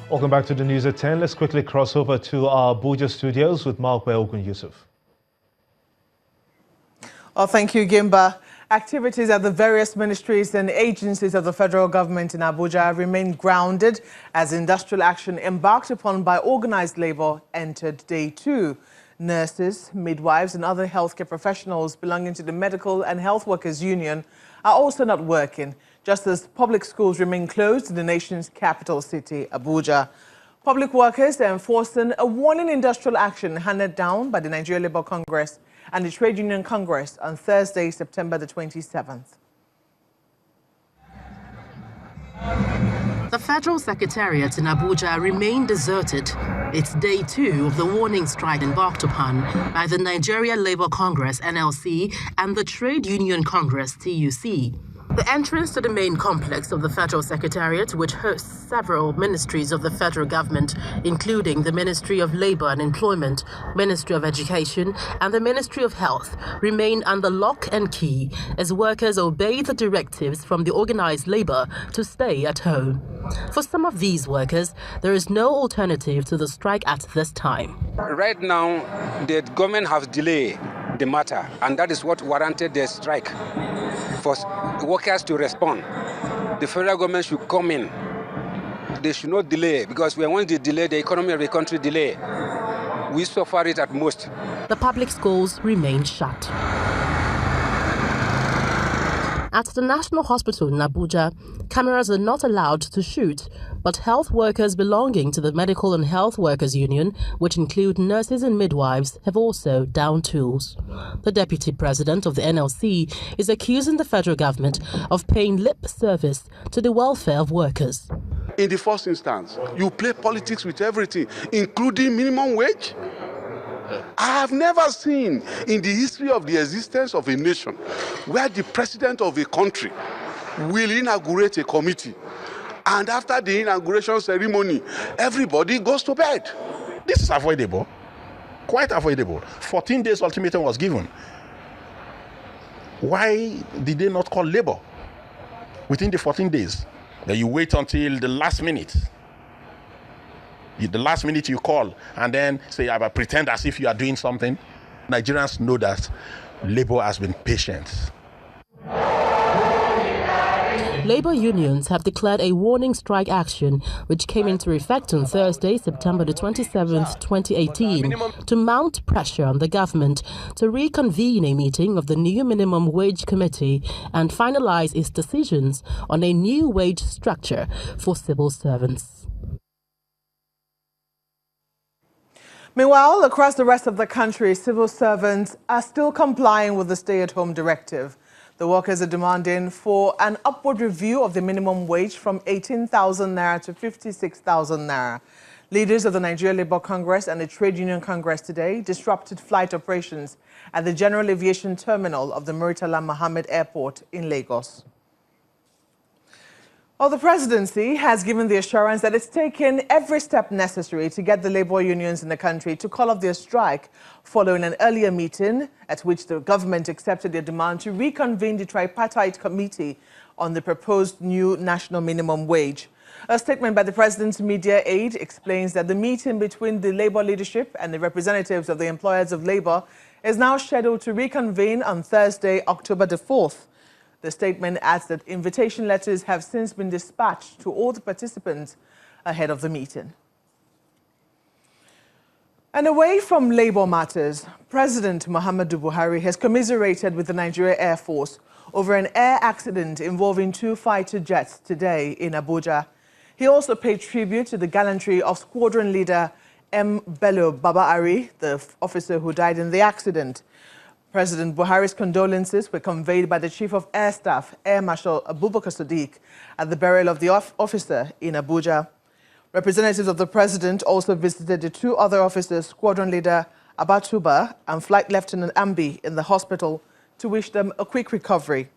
Welcome back to the news at 10. Let's quickly cross over to our Abuja studios with Mark Ogun Yusuf. Oh, thank you, Gimba. Activities at the various ministries and agencies of the federal government in Abuja remain grounded as industrial action embarked upon by organized labor entered day 2. Nurses, midwives and other healthcare professionals belonging to the Medical and Health Workers Union are also not working, just as public schools remain closed in the nation's capital city, Abuja. Public workers are enforcing a warning industrial action handed down by the Nigeria Labour Congress and the Trade Union Congress on Thursday, September the 27th. The Federal Secretariat in Abuja remained deserted. It's day 2 of the warning strike embarked upon by the Nigeria Labour Congress (NLC) and the Trade Union Congress (TUC). The entrance to the main complex of the Federal Secretariat, which hosts several ministries of the federal government, including the Ministry of Labour and Employment, Ministry of Education, and the Ministry of Health, remain under lock and key as workers obey the directives from the organized labor to stay at home. For some of these workers, there is no alternative to the strike at this time. Right now, the government has delayed the matter, and that is what warranted the strike. For workers to respond, the federal government should come in. They should not delay, because once they delay, the economy of the country delay. We suffer it at most. The public schools remain shut. At the National Hospital in Abuja, cameras are not allowed to shoot, but health workers belonging to the Medical and Health Workers Union, which include nurses and midwives, have also downed tools. The Deputy President of the NLC is accusing the federal government of paying lip service to the welfare of workers. In the first instance, you play politics with everything, including minimum wage. I have never seen in the history of the existence of a nation where the president of a country will inaugurate a committee, and after the inauguration ceremony, everybody goes to bed. This is avoidable, quite avoidable. 14 days ultimatum was given. Why did they not call labor within the 14 days? Then you wait until the last minute. The last minute you call and then say, I pretend as if you are doing something. Nigerians know that labor has been patient. Labor unions have declared a warning strike action, which came into effect on Thursday, September the 27th, 2018, to mount pressure on the government to reconvene a meeting of the new Minimum Wage Committee and finalize its decisions on a new wage structure for civil servants. Meanwhile, across the rest of the country, civil servants are still complying with the stay-at-home directive. The workers are demanding for an upward review of the minimum wage from 18,000 naira to 56,000 naira. Leaders of the Nigeria Labour Congress and the Trade Union Congress today disrupted flight operations at the General Aviation Terminal of the Murtala Mohammed Airport in Lagos. Well, the presidency has given the assurance that it's taken every step necessary to get the labor unions in the country to call off their strike following an earlier meeting at which the government accepted their demand to reconvene the tripartite committee on the proposed new national minimum wage. A statement by the president's media aide explains that the meeting between the labor leadership and the representatives of the employers of labor is now scheduled to reconvene on Thursday, October the 4th. The statement adds that invitation letters have since been dispatched to all the participants ahead of the meeting. And away from labor matters, President Muhammadu Buhari has commiserated with the Nigeria Air Force over an air accident involving 2 fighter jets today in Abuja. He also paid tribute to the gallantry of squadron leader M. Bello Baba-Ari, the officer who died in the accident. President Buhari's condolences were conveyed by the Chief of Air Staff, Air Marshal Abubakar Sadiq, at the burial of the officer in Abuja. Representatives of the president also visited the 2 other officers, Squadron Leader Abatuba and Flight Lieutenant Ambi, in the hospital to wish them a quick recovery.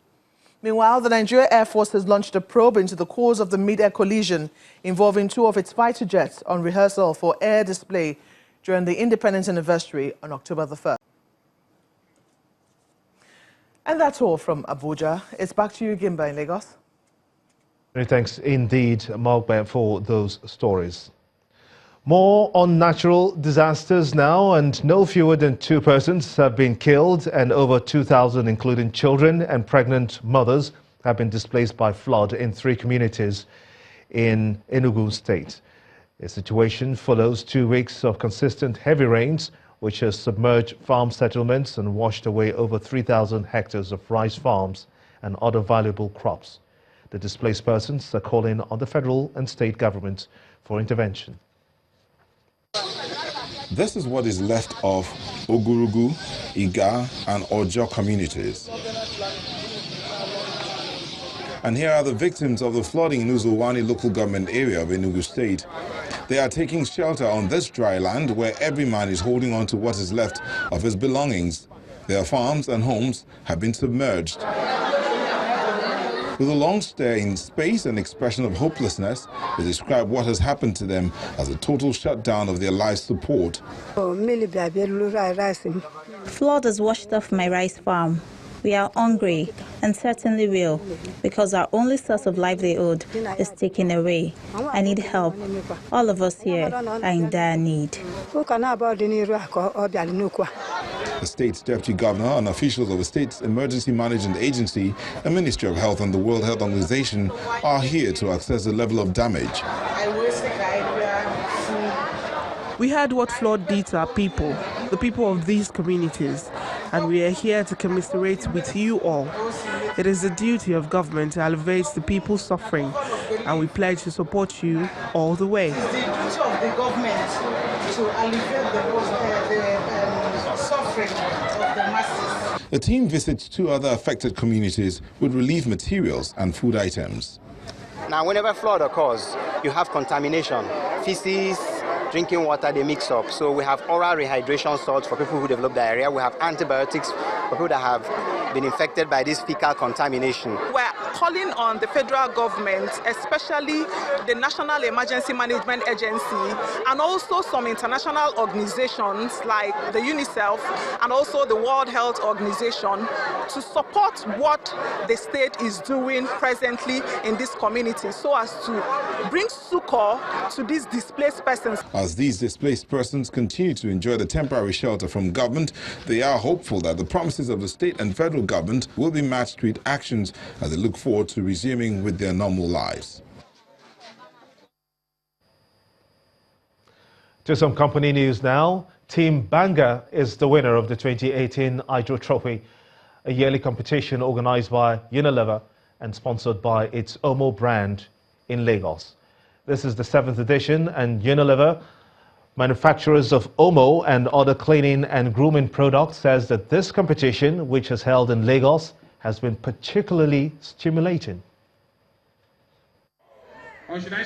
Meanwhile, the Nigeria Air Force has launched a probe into the cause of the mid-air collision involving 2 of its fighter jets on rehearsal for air display during the independence anniversary on October the 1st. And that's all from Abuja. It's back to you, Gimba, in Lagos. Many thanks indeed, Mark, for those stories. More on natural disasters now, and no fewer than 2 persons have been killed and over 2,000, including children and pregnant mothers, have been displaced by flood in 3 communities in Enugu State. The situation follows 2 weeks of consistent heavy rains, which has submerged farm settlements and washed away over 3,000 hectares of rice farms and other valuable crops. The displaced persons are calling on the federal and state governments for intervention. This is what is left of Ogurugu, Iga and Ojo communities. And here are the victims of the flooding in Uzuwani local government area of Enugu State. They are taking shelter on this dry land where every man is holding on to what is left of his belongings. Their farms and homes have been submerged. With a long stare in space and expression of hopelessness, they describe what has happened to them as a total shutdown of their life support. Flood has washed off my rice farm. We are hungry and certainly will, because our only source of livelihood is taken away. I need help. All of us here are in dire need. The state's deputy governor and officials of the state's emergency management agency, the Ministry of Health and the World Health Organization are here to assess the level of damage. We heard what flood did to our people, the people of these communities, and we are here to commiserate with you all. It is the duty of government to alleviate the people's suffering, and we pledge to support you all the way. It is the duty of the government to alleviate the suffering of the masses. The team visits 2 other affected communities with relief materials and food items. Now, whenever flood occurs, you have contamination, feces, drinking water, they mix up. So we have oral rehydration salts for people who develop diarrhea. We have antibiotics for people that have been infected by this fecal contamination. We're calling on the federal government, especially the National Emergency Management Agency, and also some international organizations like the UNICEF and also the World Health Organization, to support what the state is doing presently in this community so as to bring succor to these displaced persons. As these displaced persons continue to enjoy the temporary shelter from government, they are hopeful that the promises of the state and federal government will be matched with actions as they look forward to resuming with their normal lives. To some company news now. Team Banga is the winner of the 2018 Hydro Trophy, a yearly competition organized by Unilever and sponsored by its Omo brand in Lagos. This is the 7th edition, and Unilever, manufacturers of Omo and other cleaning and grooming products, says that this competition, which is held in Lagos, has been particularly stimulating.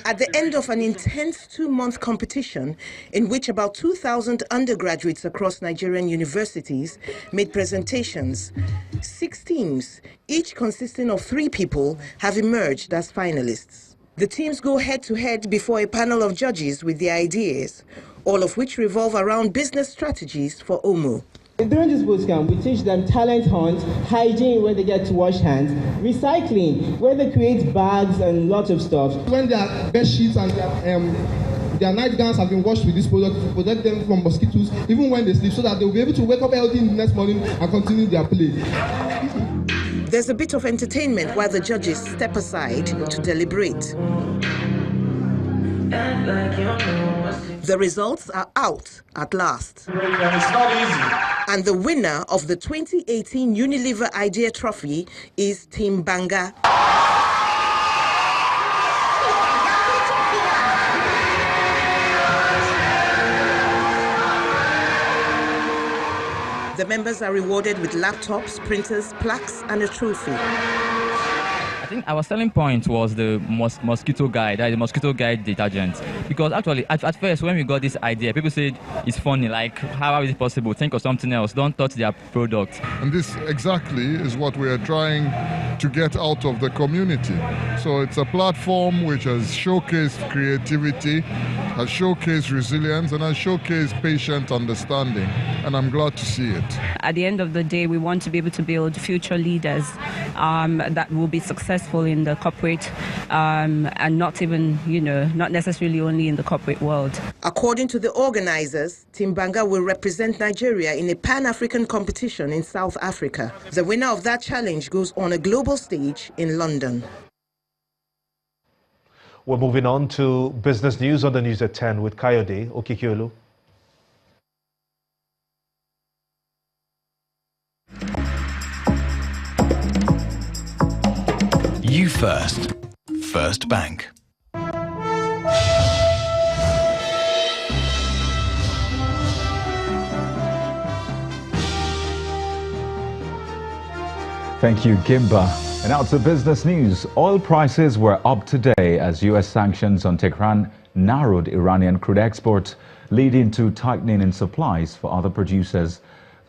At the end of an intense 2-month competition in which about 2,000 undergraduates across Nigerian universities made presentations, 6 teams, each consisting of 3 people, have emerged as finalists. The teams go head-to-head before a panel of judges with their ideas, all of which revolve around business strategies for Omo. During this bootcamp, we teach them talent hunt, hygiene where they get to wash hands, recycling where they create bags and lots of stuff. When their bed sheets and their nightgowns have been washed with this product to protect them from mosquitoes, even when they sleep, so that they will be able to wake up healthy in the next morning and continue their play. There's a bit of entertainment while the judges step aside to deliberate. The results are out at last. It's not easy. And the winner of the 2018 Unilever Idea Trophy is Team Banga. The members are rewarded with laptops, printers, plaques, and a trophy. I think our selling point was the mosquito guide, the mosquito guide detergent. Because actually, at first, when we got this idea, people said it's funny, like, how is it possible? Think of something else, don't touch their product. And this exactly is what we are trying to get out of the community. So it's a platform which has showcased creativity, has showcased resilience, and has showcased patient understanding. And I'm glad to see it. At the end of the day, we want to be able to build future leaders that will be successful successful in the corporate and not even, not necessarily only in the corporate world. According to the organizers, Team Banga will represent Nigeria in a Pan-African competition in South Africa. The winner of that challenge goes on a global stage in London. We're moving on to business news on the news at 10 with Kayode Okikiolu. You First. First Bank. Thank you, Gimba. And now to business news. Oil prices were up today as U.S. sanctions on Tehran narrowed Iranian crude exports, leading to tightening in supplies for other producers.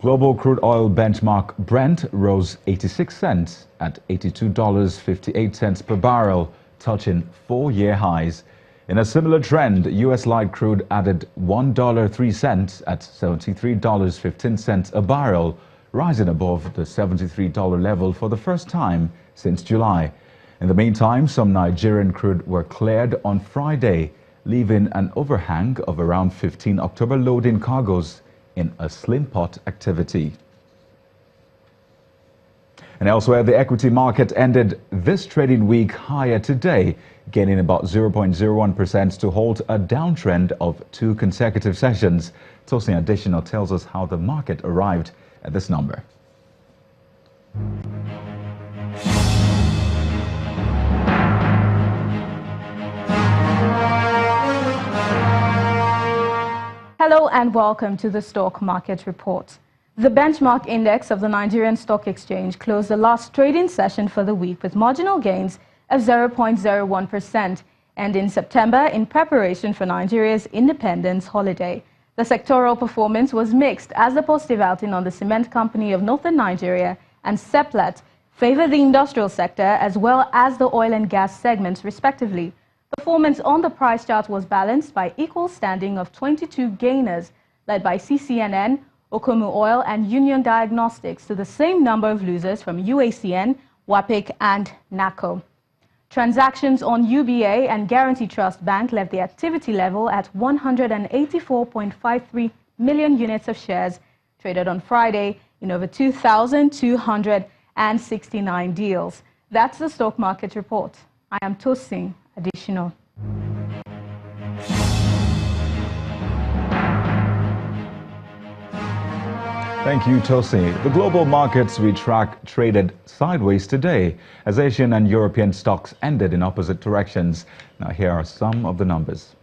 Global crude oil benchmark Brent rose 86 cents at $82.58 per barrel, touching 4-year highs. In a similar trend, U.S. light crude added $1.03 at $73.15 a barrel, rising above the $73 level for the first time since July. In the meantime, some Nigerian crude were cleared on Friday, leaving an overhang of around 15 October loading cargoes in a slim pot activity. And elsewhere, the equity market ended this trading week higher today, gaining about 0.01% to halt a downtrend of 2 consecutive sessions. Tosin Additional tells us how the market arrived at this number. Hello and welcome to the Stock Market Report. The benchmark index of the Nigerian Stock Exchange closed the last trading session for the week with marginal gains of 0.01%, and in September in preparation for Nigeria's Independence holiday. The sectoral performance was mixed as the positive outing on the Cement Company of Northern Nigeria and Seplat favored the industrial sector as well as the oil and gas segments respectively. Performance on the price chart was balanced by equal standing of 22 gainers, led by CCNN, Okomu Oil and Union Diagnostics, to the same number of losers from UACN, WAPIC and NACO. Transactions on UBA and Guarantee Trust Bank left the activity level at 184.53 million units of shares, traded on Friday in over 2,269 deals. That's the Stock Market Report. I am Tosin Additional. Thank you, Tosi. The global markets we track traded sideways today as Asian and European stocks ended in opposite directions. Now here are some of the numbers.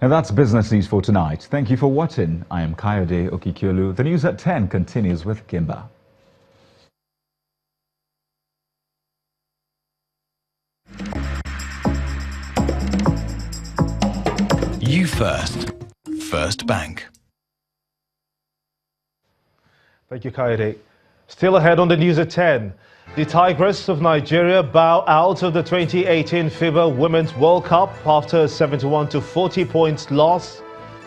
And that's business news for tonight. Thank you for watching. I am Kayode Okikiolu. The news at 10 continues with Kimba. You First. First Bank. Thank you, Kayode. Still ahead on the news at 10. The Tigress of Nigeria bow out of the 2018 FIBA Women's World Cup after a 71-40 points loss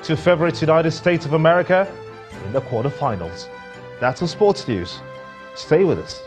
to favourite United States of America in the quarterfinals. That's the sports news. Stay with us.